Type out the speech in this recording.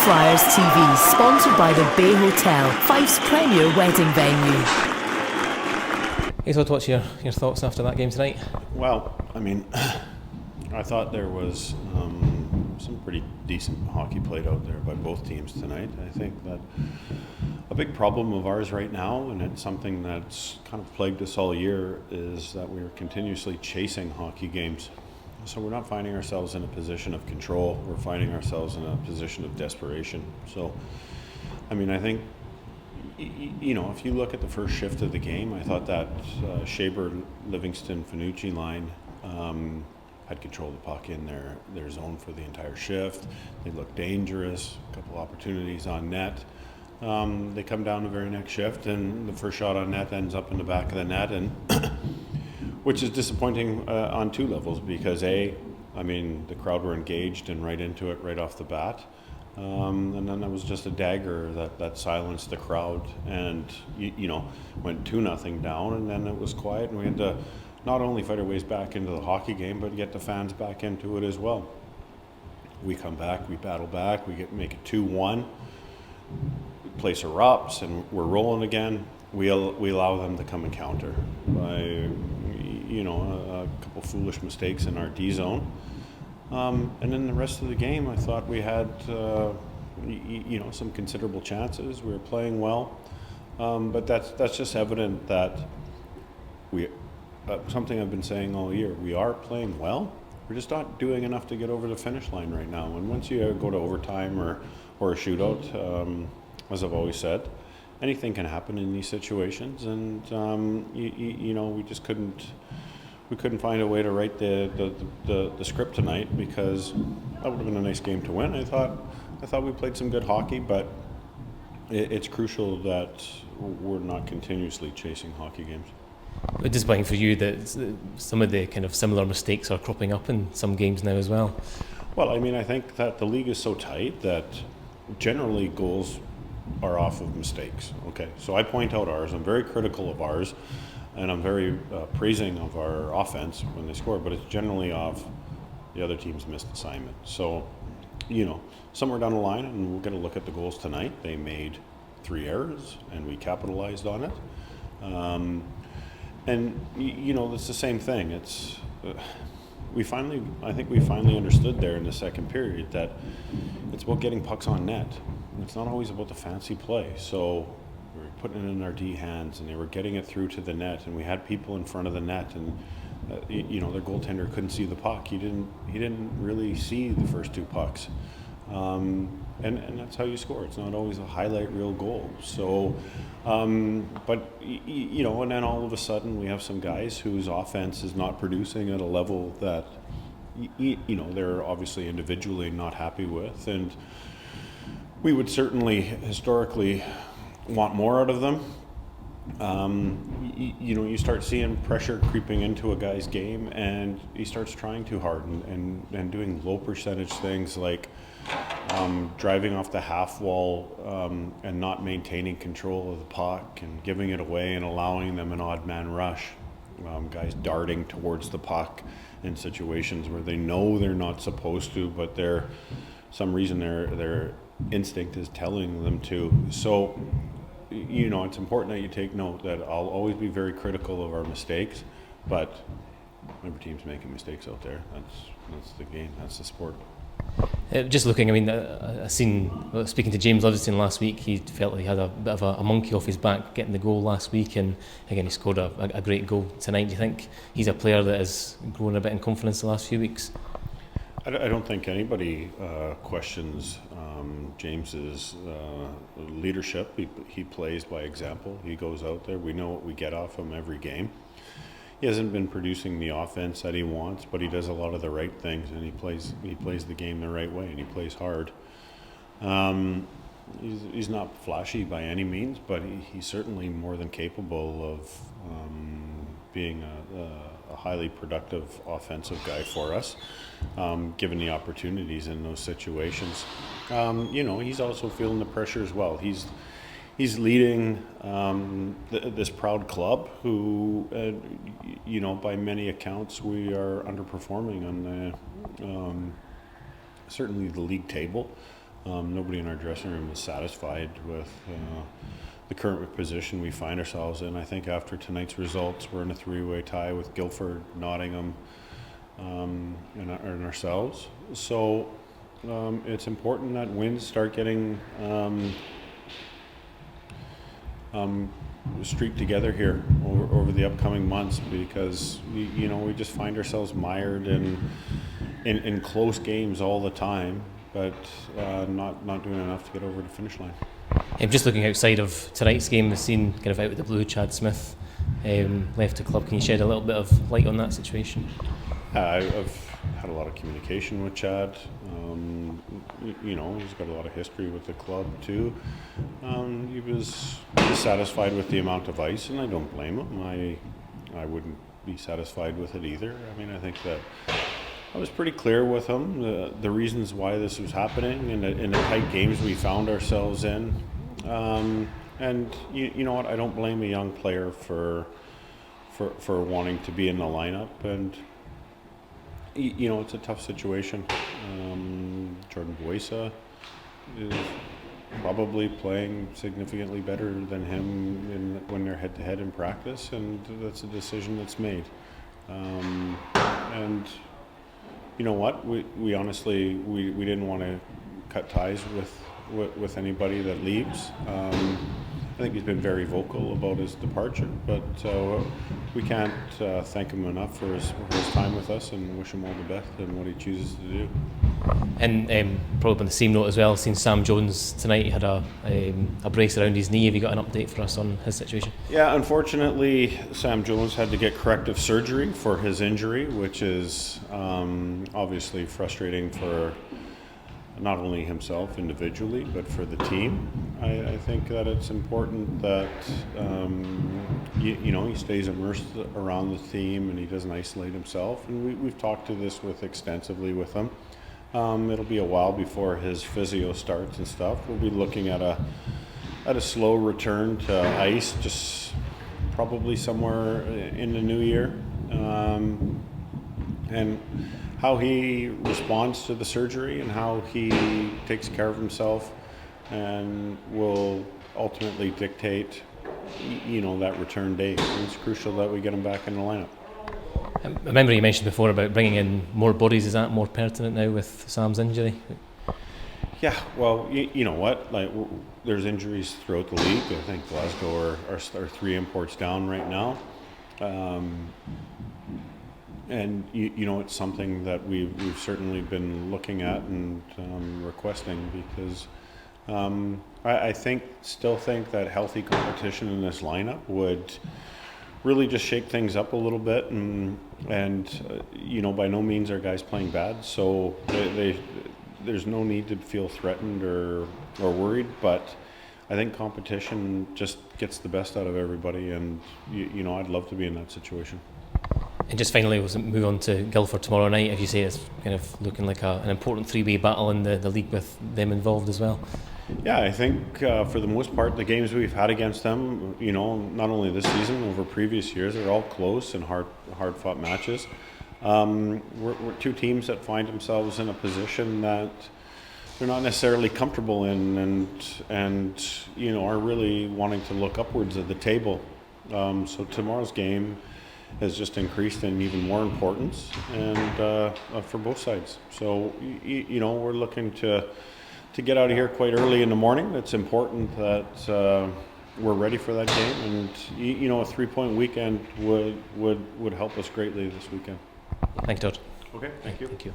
Flyers TV, sponsored by the Bay Hotel, Fife's premier wedding venue. Hey Todd, what's your thoughts after that game tonight? Well, I mean, I thought there was some pretty decent hockey played out there by both teams tonight. I think that a big problem of ours right now, and it's something that's kind of plagued us all year, is that we're continuously chasing hockey games. So we're not finding ourselves in a position of control. We're finding ourselves in a position of desperation. So, I mean, I think, you know, if you look at the first shift of the game, I thought that Shaber, Livingston, Fanucci line had control of the puck in their zone for the entire shift. They looked dangerous, a couple opportunities on net. They come down the very next shift, and the first shot on net ends up in the back of the net, and which is disappointing on two levels, because I mean, the crowd were engaged and right into it right off the bat. And then there was just a dagger that silenced the crowd, and you know, went 2-0 down, and then it was quiet, and we had to not only fight our ways back into the hockey game, but get the fans back into it as well. We come back, we battle back, we make it 2-1. Place erupts, and we're rolling again. We allow them to come and counter by, you know, a couple foolish mistakes in our D zone. And then the rest of the game, I thought we had, you know, some considerable chances. We were playing well, but that's just evident that something I've been saying all year. We are playing well. We're just not doing enough to get over the finish line right now. And once you go to overtime or a shootout, as I've always said, anything can happen in these situations. And you know, we just couldn't find a way to write the script tonight, because that would have been a nice game to win. I thought we played some good hockey, but it's crucial that we're not continuously chasing hockey games. It's disappointing for you that some of the kind of similar mistakes are cropping up in some games now as well. Well, I mean, I think that the league is so tight that generally goals are off of mistakes. Okay, so I point out ours. I'm very critical of ours, and I'm very praising of our offense when they score, but it's generally off the other team's missed assignment. So, you know, somewhere down the line, and we'll get a look at the goals tonight, they made 3 errors, and we capitalized on it. And, you know, it's the same thing. It's I think we finally understood there in the second period that it's about getting pucks on net. It's not always about the fancy play. So we were putting it in our D hands, and they were getting it through to the net, and we had people in front of the net, and you know, their goaltender couldn't see the puck. He didn't really see the first 2 pucks, and that's how you score. It's not always a highlight reel goal. So, but you know, and then all of a sudden we have some guys whose offense is not producing at a level that you know, they're obviously individually not happy with, and we would certainly historically want more out of them. You know, you start seeing pressure creeping into a guy's game, and he starts trying too hard and doing low percentage things like driving off the half wall and not maintaining control of the puck and giving it away and allowing them an odd man rush. Guys darting towards the puck in situations where they know they're not supposed to, but some reason their instinct is telling them to. So, you know, it's important that you take note that I'll always be very critical of our mistakes, but every team's making mistakes out there. That's the game. That's the sport. Just looking, I mean, I seen, speaking to James Livingston last week, he felt like he had a bit of a monkey off his back getting the goal last week, and again he scored a great goal tonight. Do you think he's a player that has grown a bit in confidence the last few weeks? I don't think anybody questions James's leadership. He plays by example. He goes out there. We know what we get off him every game. He hasn't been producing the offense that he wants, but he does a lot of the right things, and he plays the game the right way, and he plays hard. He's not flashy by any means, but he's certainly more than capable of being a highly productive offensive guy for us, given the opportunities in those situations. You know, he's also feeling the pressure as well. He's leading this proud club who, you know, by many accounts, we are underperforming on certainly the league table. Nobody in our dressing room is satisfied with the current position we find ourselves in. I think after tonight's results, we're in a three-way tie with Guildford, Nottingham, and ourselves. So it's important that wins start getting streaked together here over the upcoming months, because we just find ourselves mired in close games all the time, but not doing enough to get over the finish line. Just looking outside of tonight's game, the scene kind of out of the blue, Chad Smith left the club. Can you shed a little bit of light on that situation? I've had a lot of communication with Chad. He's got a lot of history with the club too. He was dissatisfied with the amount of ice, and I don't blame him. I wouldn't be satisfied with it either. I mean, I think that I was pretty clear with him the reasons why this was happening in the tight games we found ourselves in. And you know what? I don't blame a young player for wanting to be in the lineup, and it's a tough situation. Jordan Boysa is probably playing significantly better than him when they're head-to-head in practice, and that's a decision that's made. And you know what? We honestly we didn't want to cut ties with anybody that leaves. I think he's been very vocal about his departure, but we can't thank him enough for his time with us, and wish him all the best in what he chooses to do. And probably on the same note as well, seeing Sam Jones tonight, he had a brace around his knee. Have you got an update for us on his situation? Yeah, unfortunately, Sam Jones had to get corrective surgery for his injury, which is obviously frustrating for not only himself individually, but for the team. I think that it's important that he stays immersed around the team and he doesn't isolate himself. And we've talked to this extensively with him. It'll be a while before his physio starts and stuff. We'll be looking at a slow return to ice, just probably somewhere in the new year. And how he responds to the surgery and how he takes care of himself and will ultimately dictate, that return date. And it's crucial that we get him back in the lineup. I remember you mentioned before about bringing in more bodies. Is that more pertinent now with Sam's injury? Yeah, well, you know what? There's injuries throughout the league. I think Glasgow are 3 imports down right now. And it's something that we've certainly been looking at and requesting, because I still think that healthy competition in this lineup would really just shake things up a little bit, and by no means are guys playing bad, so there's no need to feel threatened or worried, but I think competition just gets the best out of everybody, and I'd love to be in that situation. And just finally, we'll move on to Guildford tomorrow night. As you say, it's kind of looking like an important 3-way battle in the league with them involved as well. Yeah, I think for the most part, the games we've had against them, not only this season, over previous years, are all close and hard-fought matches. We're 2 teams that find themselves in a position that they're not necessarily comfortable in, and are really wanting to look upwards at the table. So tomorrow's game has just increased in even more importance, and for both sides. So we're looking to get out of here quite early in the morning. It's important that we're ready for that game, and a 3-point weekend would help us greatly this weekend. Thank you, Todd. Okay, thank you. Thank you.